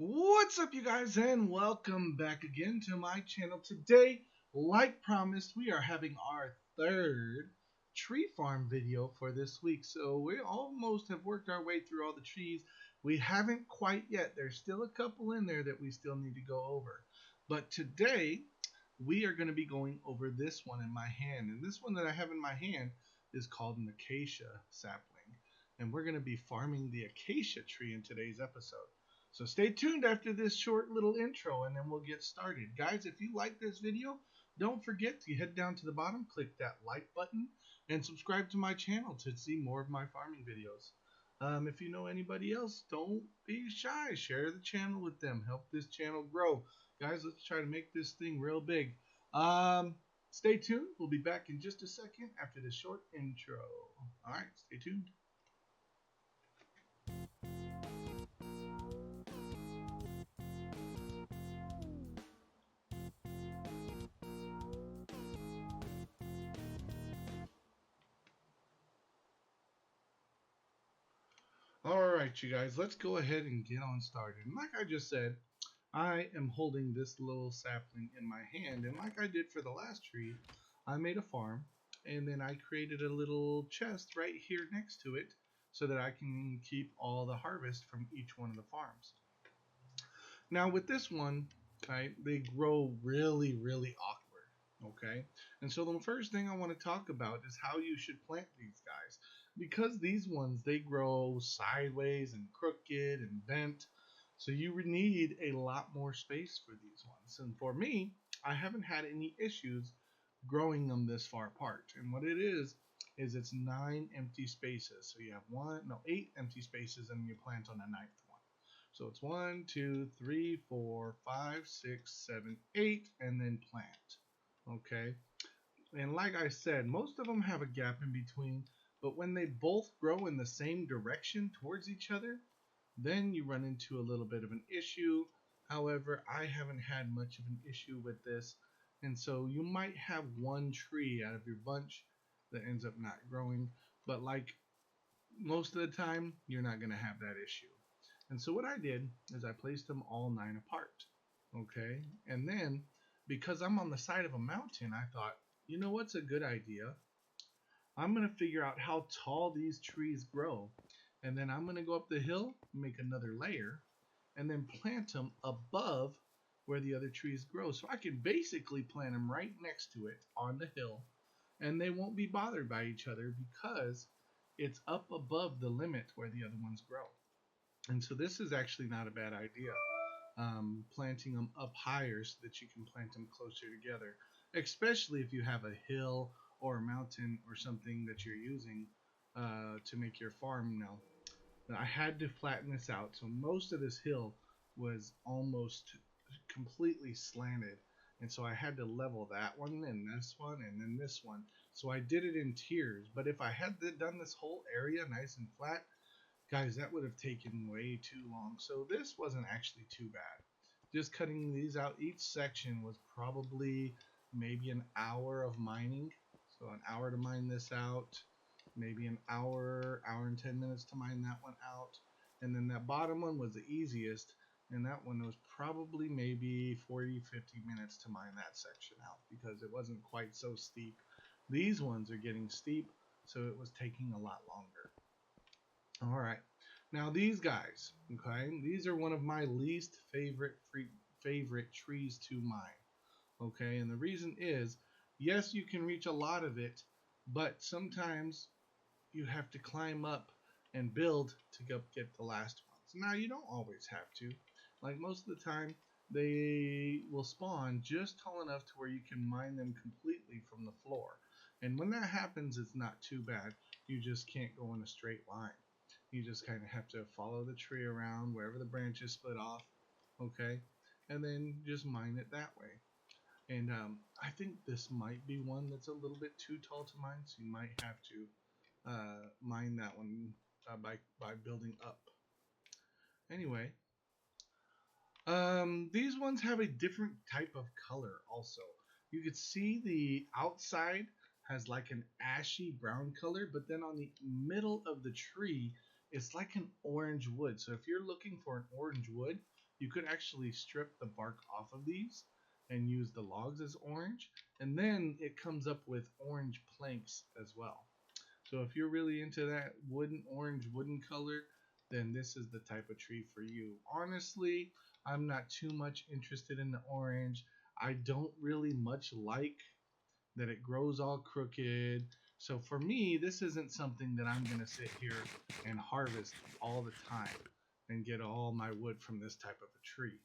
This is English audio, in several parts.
What's up, you guys, and welcome back again to my channel. Today, like promised, we are having our third tree farm video for this week. So we almost have worked our way through all the trees. We haven't quite yet. There's still a couple in there that we still need to go over. But today, we are going to be going over this one in my hand. And this one that I have in my hand is called an acacia sapling. And we're going to be farming the acacia tree in today's episode. So stay tuned after this short little intro and then we'll get started. Guys, if you like this video, don't forget to head down to the bottom, click that like button, and subscribe to my channel to see more of my farming videos. If you know anybody else, don't be shy. Share the channel with them. Help this channel grow. Guys, let's try to make this thing real big. Stay tuned. We'll be back in just a second after this short intro. All right, stay tuned. Alright, you guys, let's go ahead and get on started. And like I just said, I am holding this little sapling in my hand. And like I did for the last tree, I made a farm. And then I created a little chest right here next to it so that I can keep all the harvest from each one of the farms. Now with this one, okay, they grow really awkward, okay? And so the first thing I want to talk about is how you should plant these guys. Because these ones, they grow sideways and crooked and bent, so you need a lot more space for these ones. And for me, I haven't had any issues growing them this far apart. And what it is it's 9 empty spaces. So you have 8 empty spaces and you plant on the ninth one. So it's 1, 2, 3, 4, 5, 6, 7, 8, and then plant. Okay. And like I said, most of them have a gap in between, but when they both grow in the same direction towards each other, then you run into a little bit of an issue. However, I haven't had much of an issue with this, and so you might have one tree out of your bunch that ends up not growing, but like most of the time, you're not going to have that issue. And so what I did is I placed them all 9 apart, okay? And then, because I'm on the side of a mountain, I thought, you know what's a good idea? I'm going to figure out how tall these trees grow. And then I'm going to go up the hill, make another layer, and then plant them above where the other trees grow. So I can basically plant them right next to it on the hill, and they won't be bothered by each other because it's up above the limit where the other ones grow. And so this is actually not a bad idea, planting them up higher so that you can plant them closer together, especially if you have a hill or a mountain or something that you're using to make your farm. Now, I had to flatten this out, so most of this hill was almost completely slanted, and so I had to level that one and this one and then this one. So I did it in tiers, but if I had done this whole area nice and flat, guys, that would have taken way too long. So this wasn't actually too bad. Just cutting these out, each section was probably maybe an hour of mining. So an hour to mine this out, maybe an hour and 10 minutes to mine that one out. And then that bottom one was the easiest, and that one was probably maybe 40-50 minutes to mine that section out because it wasn't quite so steep. These ones are getting steep, so it was taking a lot longer. All right, now these guys, okay, these are one of my least favorite trees to mine, okay, and the reason is, yes, you can reach a lot of it, but sometimes you have to climb up and build to get the last ones. Now, you don't always have to. Like most of the time, they will spawn just tall enough to where you can mine them completely from the floor. And when that happens, it's not too bad. You just can't go in a straight line. You just kind of have to follow the tree around wherever the branches split off, okay? And then just mine it that way. And I think this might be one that's a little bit too tall to mine, so you might have to mine that one by building up. Anyway, these ones have a different type of color also. You could see the outside has like an ashy brown color, but then on the middle of the tree, it's like an orange wood. So if you're looking for an orange wood, you could actually strip the bark off of these and use the logs as orange, and then it comes up with orange planks as well. So if you're really into that orange wooden color, then this is the type of tree for you. Honestly, I'm not too much interested in the orange. I don't really much like that it grows all crooked. So for me, this isn't something that I'm going to sit here and harvest all the time and get all my wood from this type of a tree.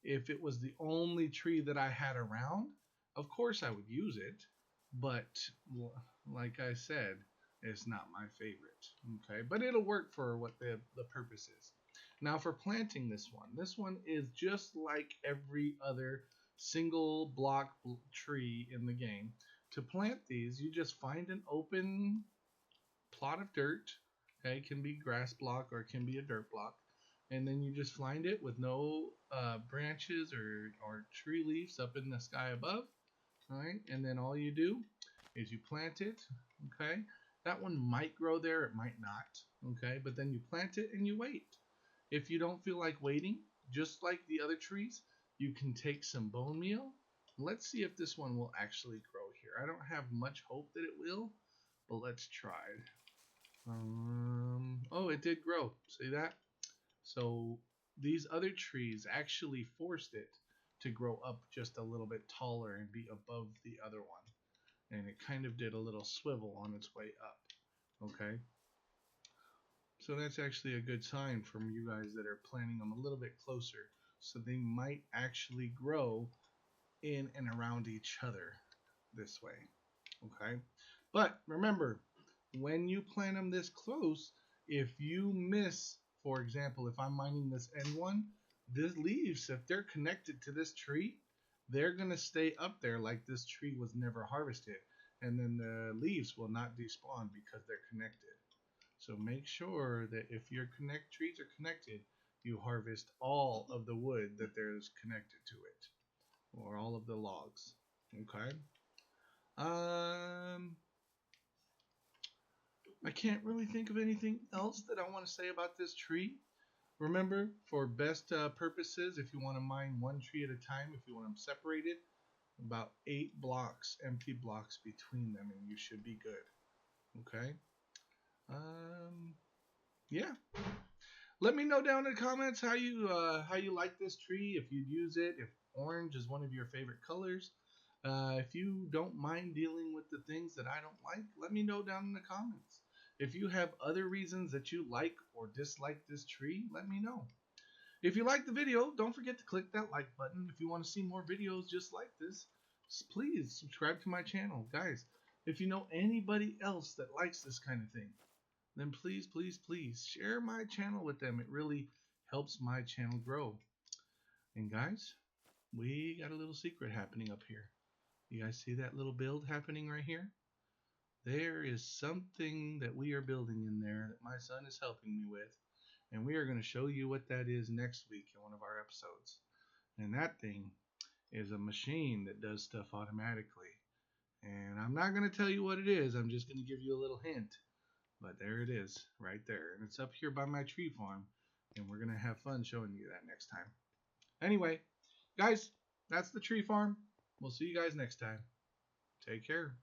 If it was the only tree that I had around, of course I would use it, but like I said, it's not my favorite. Okay, but it'll work for what the purpose is. Now for planting this one is just like every other single block tree in the game. To plant these, you just find an open plot of dirt. Okay, it can be grass block or it can be a dirt block, and then you just find it with no branches or tree leaves up in the sky above. All right, and then all you do is you plant it. Okay, that one might grow there, it might not. Okay, but then you plant it and you wait. If you don't feel like waiting, just like the other trees, you can take some bone meal. Let's see if this one will actually grow here. I don't have much hope that it will, but let's try. Oh, it did grow. See that? So these other trees actually forced it to grow up just a little bit taller and be above the other one. And it kind of did a little swivel on its way up. Okay? So that's actually a good sign from you guys that are planting them a little bit closer. So they might actually grow in and around each other this way. Okay? But remember, when you plant them this close, if you miss, for example, if I'm mining this N1, these leaves, if they're connected to this tree, they're going to stay up there like this tree was never harvested. And then the leaves will not despawn because they're connected. So make sure that if your trees are connected, you harvest all of the wood that there's connected to it, or all of the logs. Okay. I can't really think of anything else that I want to say about this tree. Remember, for best purposes, if you want to mine one tree at a time, if you want them separated, about 8 blocks, empty blocks between them, and you should be good. Okay. Yeah. Let me know down in the comments how you like this tree. If you'd use it, if orange is one of your favorite colors. If you don't mind dealing with the things that I don't like, let me know down in the comments. If you have other reasons that you like or dislike this tree, let me know. If you like the video, don't forget to click that like button. If you want to see more videos just like this, please subscribe to my channel. Guys, if you know anybody else that likes this kind of thing, then please, please, please share my channel with them. It really helps my channel grow. And guys, we got a little secret happening up here. You guys see that little build happening right here? There is something that we are building in there that my son is helping me with. And we are going to show you what that is next week in one of our episodes. And that thing is a machine that does stuff automatically. And I'm not going to tell you what it is. I'm just going to give you a little hint. But there it is, right there. And it's up here by my tree farm. And we're going to have fun showing you that next time. Anyway, guys, that's the tree farm. We'll see you guys next time. Take care.